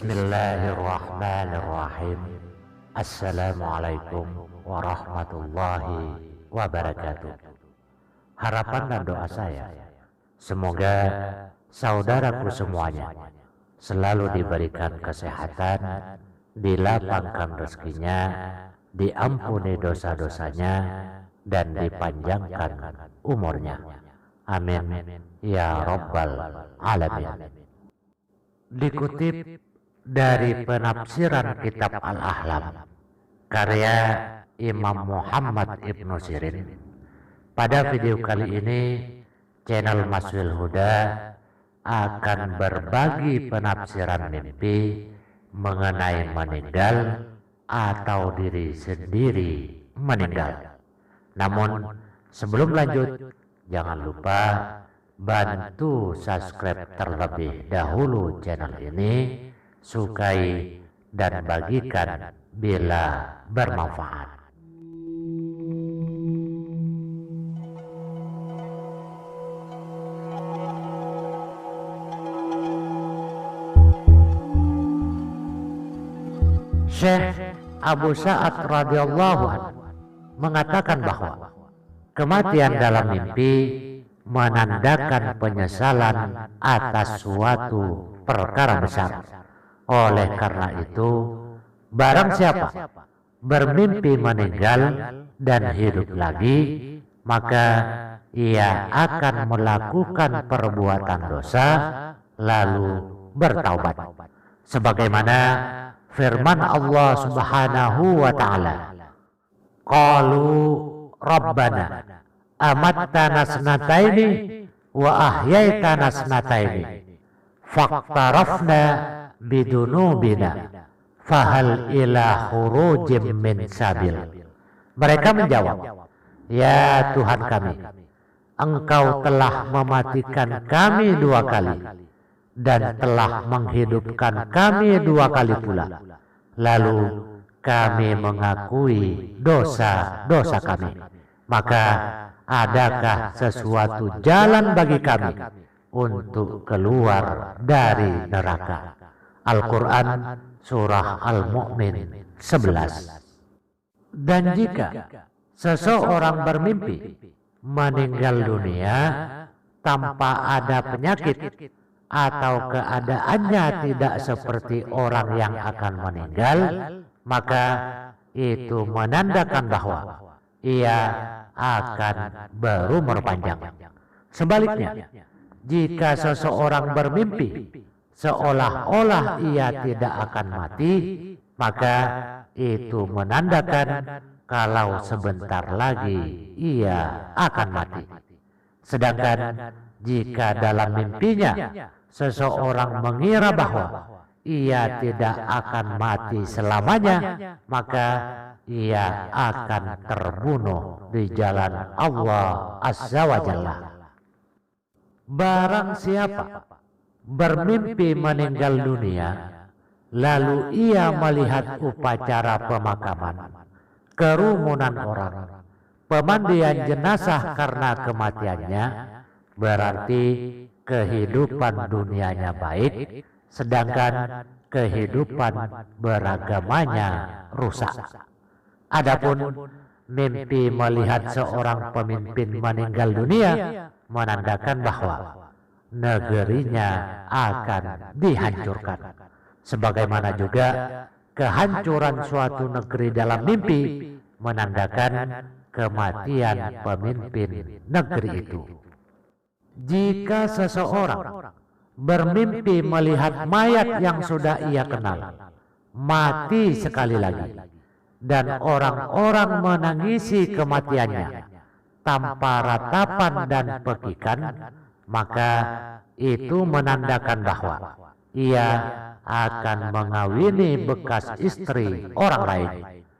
Bismillahirrahmanirrahim. Assalamualaikum warahmatullahi wabarakatuh. Harapan dan doa saya, semoga saudaraku semuanya selalu diberikan kesehatan, dilapangkan rezekinya, diampuni dosa-dosanya, dan dipanjangkan umurnya. Amin ya rabbal alamin. Dikutip dari penafsiran kitab Al-Ahlam karya Imam Muhammad Ibnu Sirin. Pada video kali ini channel Maswil Huda akan berbagi penafsiran mimpi mengenai meninggal atau diri sendiri meninggal. Namun sebelum lanjut, jangan lupa bantu subscribe terlebih dahulu channel ini, sukai dan bagikan bila bermanfaat. Syekh Abu Sa'ad radhiyallahu anhu mengatakan bahwa kematian dalam mimpi menandakan penyesalan atas suatu perkara besar. Oleh karena itu, barang siapa bermimpi meninggal dan hidup lagi, maka ia akan melakukan perbuatan dosa lalu bertaubat. Sebagaimana firman Allah Subhanahu wa taala, qalu rabbana amattana sanataini wa ahyaitana sanataini faqtarafna bidunubina fahal ila khurujim min sabil. Mereka menjawab, ya Tuhan kami, Engkau telah mematikan kami 2 kali dan telah menghidupkan kami 2 kali pula, lalu kami mengakui dosa-dosa kami. Maka adakah sesuatu jalan bagi kami untuk keluar dari neraka? Al-Quran Surah Al-Mu'min 11. Dan jika seseorang bermimpi meninggal dunia tanpa ada penyakit atau keadaannya tidak seperti orang yang akan meninggal, maka itu menandakan bahwa ia akan berumur panjang. Sebaliknya, jika seseorang bermimpi seolah-olah ia tidak akan mati, maka itu menandakan kalau sebentar lagi ia akan mati. Sedangkan jika dalam mimpinya seseorang mengira bahwa ia tidak akan mati selamanya, maka ia akan terbunuh di jalan Allah Azza wa Jalla. Barang siapa bermimpi meninggal dunia, lalu ia melihat upacara pemakaman, kerumunan orang, pemandian jenazah karena kematiannya, berarti kehidupan dunianya baik, sedangkan kehidupan beragamanya rusak. Adapun mimpi melihat seorang pemimpin meninggal dunia menandakan bahwa negerinya akan dihancurkan. Sebagaimana juga kehancuran suatu negeri dalam mimpi menandakan kematian pemimpin negeri itu. Jika seseorang bermimpi melihat mayat yang sudah ia kenal mati sekali lagi, dan orang-orang menangisi kematiannya tanpa ratapan dan pekikan, maka itu menandakan bahwa ia akan mengawini bekas istri orang lain.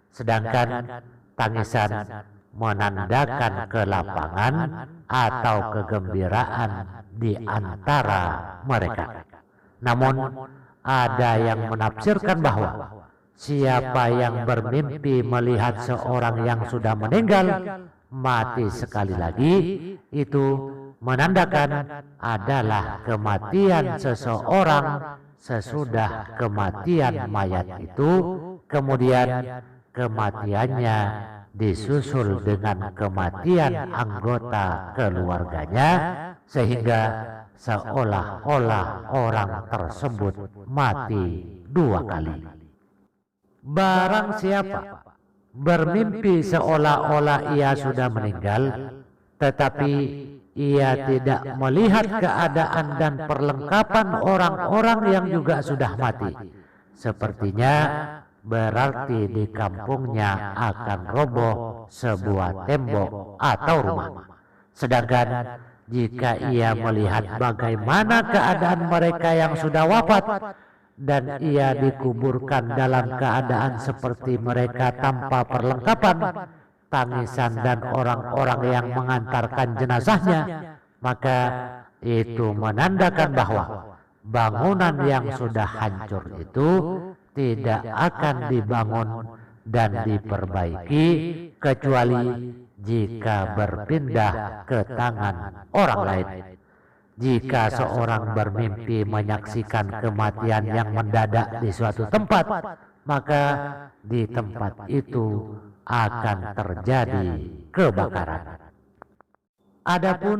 Sedangkan tangisan menandakan kelapangan atau kegembiraan di antara mereka. Namun ada yang menafsirkan bahwa siapa yang bermimpi melihat seorang yang sudah meninggal mati sekali lagi, itu menandakan adalah kematian seseorang sesudah kematian mayat itu, kemudian kematiannya disusul dengan kematian anggota keluarganya, sehingga seolah-olah orang tersebut mati dua kali. Barang siapa bermimpi seolah-olah ia sudah meninggal, tetapi ia tidak melihat keadaan dan perlengkapan orang-orang yang juga sudah mati, sepertinya berarti di kampungnya akan roboh sebuah tembok atau rumah. Sedangkan jika ia melihat bagaimana keadaan mereka yang sudah wafat dan ia dikuburkan dalam keadaan seperti mereka tanpa perlengkapan, tangisan dan orang-orang yang mengantarkan jenazahnya, maka itu menandakan bahwa bangunan yang sudah hancur itu tidak akan dibangun dan diperbaiki kecuali jika berpindah ke tangan orang lain. Jika seorang bermimpi menyaksikan kematian yang mendadak di suatu tempat, maka di tempat itu akan terjadi kebakaran. Adapun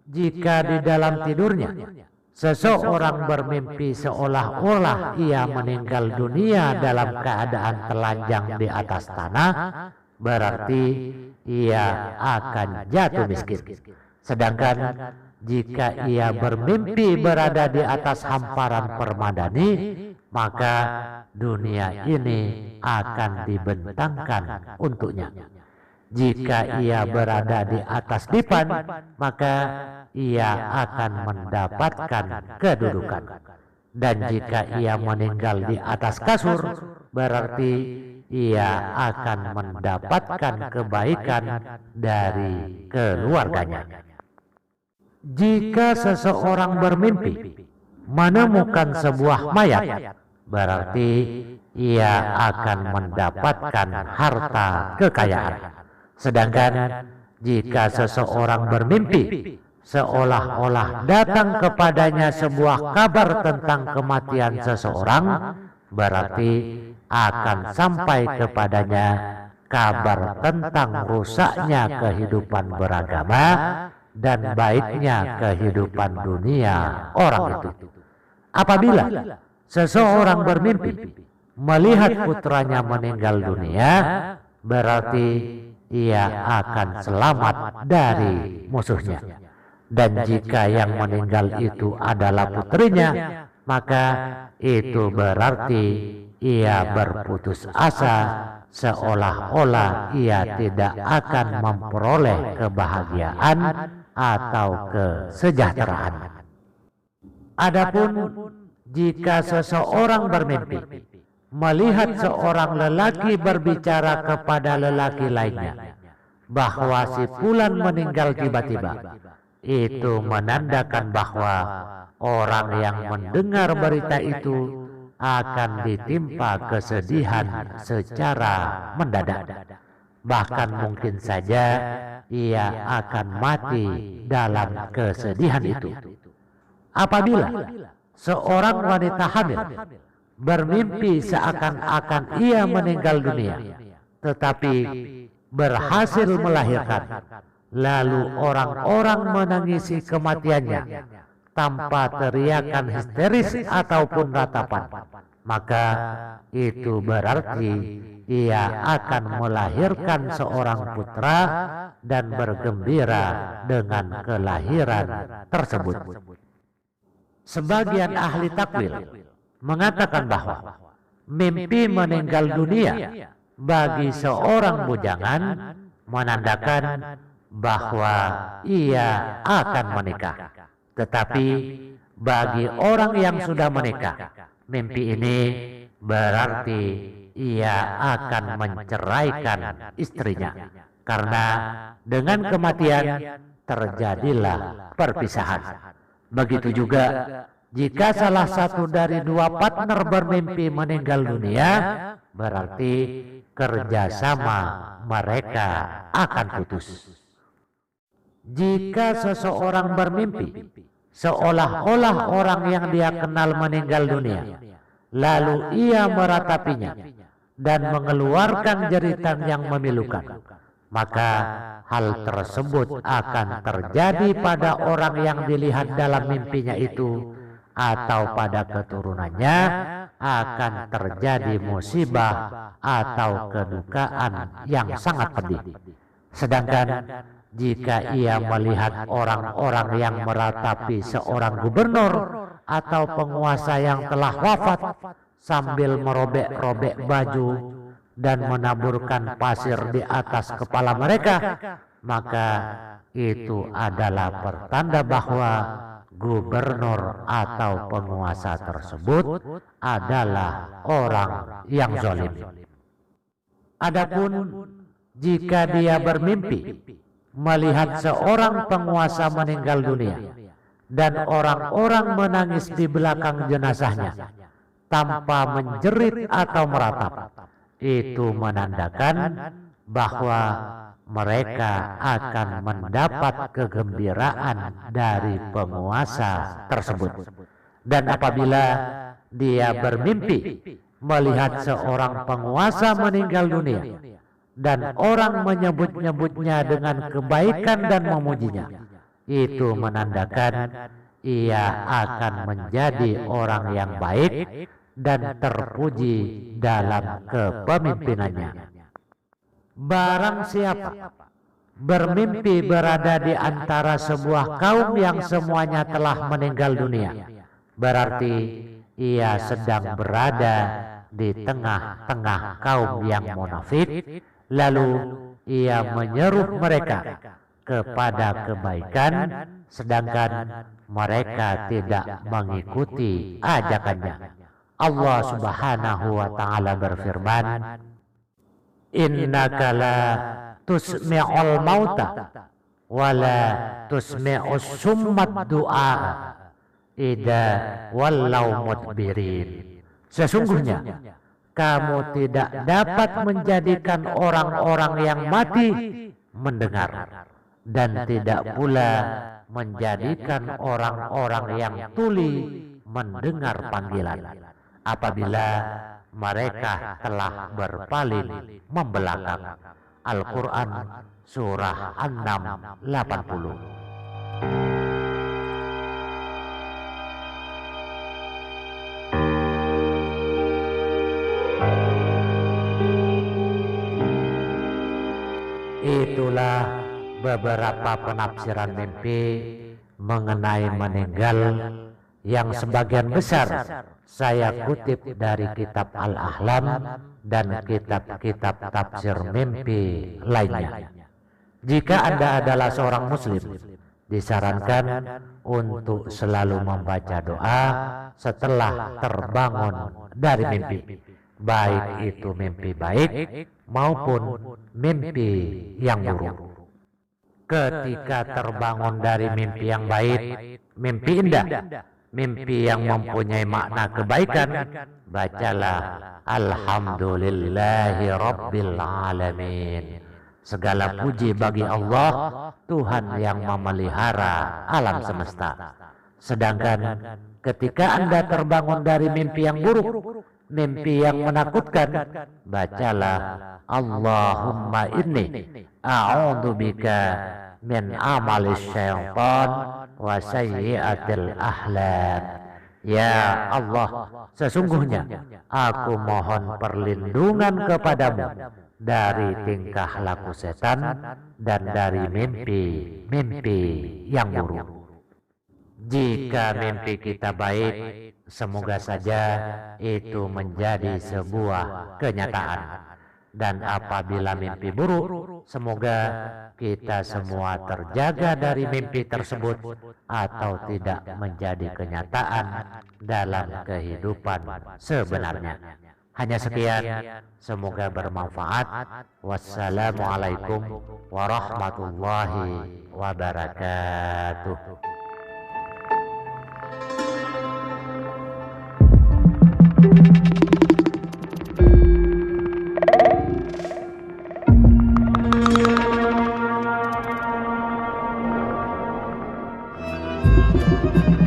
jika di dalam tidurnya seseorang bermimpi seolah-olah ia meninggal dunia dalam keadaan telanjang di atas tanah, berarti ia akan jatuh miskin. Sedangkan jika ia bermimpi berada di atas hamparan permadani, maka dunia ini akan dibentangkan untuknya. Jika ia berada di atas dipan, maka ia akan mendapatkan kedudukan. Dan jika ia meninggal di atas kasur, berarti ia akan mendapatkan kebaikan dari keluarganya. Jika seseorang bermimpi menemukan sebuah mayat, berarti ia akan mendapatkan harta kekayaan. Sedangkan jika seseorang bermimpi seolah-olah datang kepadanya sebuah kabar tentang kematian seseorang, berarti akan sampai kepadanya kabar tentang rusaknya kehidupan beragama dan baiknya kehidupan dunia orang itu. Apabila seseorang bermimpi melihat putranya meninggal dunia, berarti ia akan selamat dari musuhnya. Dan jika yang meninggal itu adalah putrinya, maka itu berarti ia berputus asa, seolah-olah ia tidak akan memperoleh kebahagiaan atau kesejahteraan. Adapun jika seseorang bermimpi melihat seorang lelaki berbicara kepada lelaki lainnya bahwa si fulan meninggal tiba-tiba, itu menandakan bahwa orang yang mendengar berita itu akan ditimpa kesedihan secara mendadak. Bahkan mungkin saja ia akan mati dalam kesedihan itu. Apabila seorang wanita hamil bermimpi seakan-akan ia meninggal dunia, tetapi berhasil melahirkan, lalu orang-orang menangisi kematiannya tanpa teriakan histeris ataupun ratapan, maka itu berarti ia akan melahirkan seorang putra dan bergembira dengan kelahiran tersebut. Sebagian ahli takwil mengatakan bahwa mimpi meninggal dunia bagi seorang bujangan menandakan bahwa ia akan menikah. Tetapi bagi orang yang sudah menikah, mimpi ini berarti ia akan menceraikan istrinya, karena dengan kematian terjadilah perpisahan. Begitu juga jika salah satu dari dua partner bermimpi meninggal dunia, berarti kerjasama mereka akan putus. Jika seseorang bermimpi seolah-olah orang yang dia kenal meninggal dunia. Lalu ia meratapinya dan mengeluarkan jeritan yang memilukan. Maka hal tersebut akan terjadi pada orang yang dilihat dalam mimpinya itu, atau pada keturunannya akan terjadi musibah atau kedukaan yang sangat pedih. Sedangkan jika ia melihat orang-orang yang meratapi seorang gubernur atau penguasa yang telah wafat sambil merobek-robek baju dan menaburkan pasir di atas kepala mereka, maka itu adalah pertanda bahwa gubernur atau penguasa tersebut adalah orang yang zalim. Adapun jika dia bermimpi melihat seorang penguasa meninggal dunia dan orang-orang menangis di belakang jenazahnya tanpa menjerit atau meratap, itu menandakan bahwa mereka akan mendapat kegembiraan dari penguasa tersebut. Dan apabila dia bermimpi melihat seorang penguasa meninggal dunia dan orang menyebut-nyebutnya dengan kebaikan dan memujinya, itu menandakan ia akan menjadi orang yang baik dan terpuji dalam kepemimpinannya. Barang siapa bermimpi berada di antara sebuah kaum yang semuanya telah meninggal dunia, berarti ia sedang berada di tengah-tengah kaum yang munafik, lalu ia menyeru mereka kepada kebaikan, sedangkan mereka tidak mengikuti ajakannya. Allah Subhanahu wa ta'ala berfirman, innaka la tusmi'ul mauta wa la tusmi'us summat du'a idza wallau mudbirin. Sesungguhnya kamu tidak dapat menjadikan orang-orang yang mati mendengar, dan tidak pula menjadikan orang-orang yang tuli mendengar panggilan apabila mereka telah berpaling membelakang. Al-Quran Surah An-Nam 80. Itulah beberapa penafsiran mimpi mengenai meninggal yang sebagian besar saya kutip dari kitab Al-Ahlam dan kitab-kitab tafsir mimpi lainnya. Jika Anda adalah seorang muslim, disarankan untuk selalu membaca doa setelah terbangun dari mimpi, baik itu mimpi baik maupun mimpi yang buruk. Ketika terbangun dari mimpi yang baik, mimpi indah, mimpi yang mempunyai makna kebaikan, bacalah Alhamdulillahi Rabbil Alamin. Segala puji bagi Allah, Tuhan yang memelihara alam semesta. Sedangkan ketika Anda terbangun dari mimpi yang buruk, mimpi yang menakutkan, bacalah Allahumma inni a'udzubika min amalis syaitan wa sayyiatil ahlam. Ya Allah, sesungguhnya aku mohon perlindungan kepadamu dari tingkah laku setan dan dari mimpi-mimpi yang buruk. Jika mimpi kita baik, semoga saja itu menjadi sebuah kenyataan. Dan apabila mimpi buruk, semoga kita semua terjaga dari mimpi tersebut atau tidak menjadi kenyataan dalam kehidupan sebenarnya. Hanya sekian, semoga bermanfaat. Wassalamualaikum warahmatullahi wabarakatuh. wabarakatuh.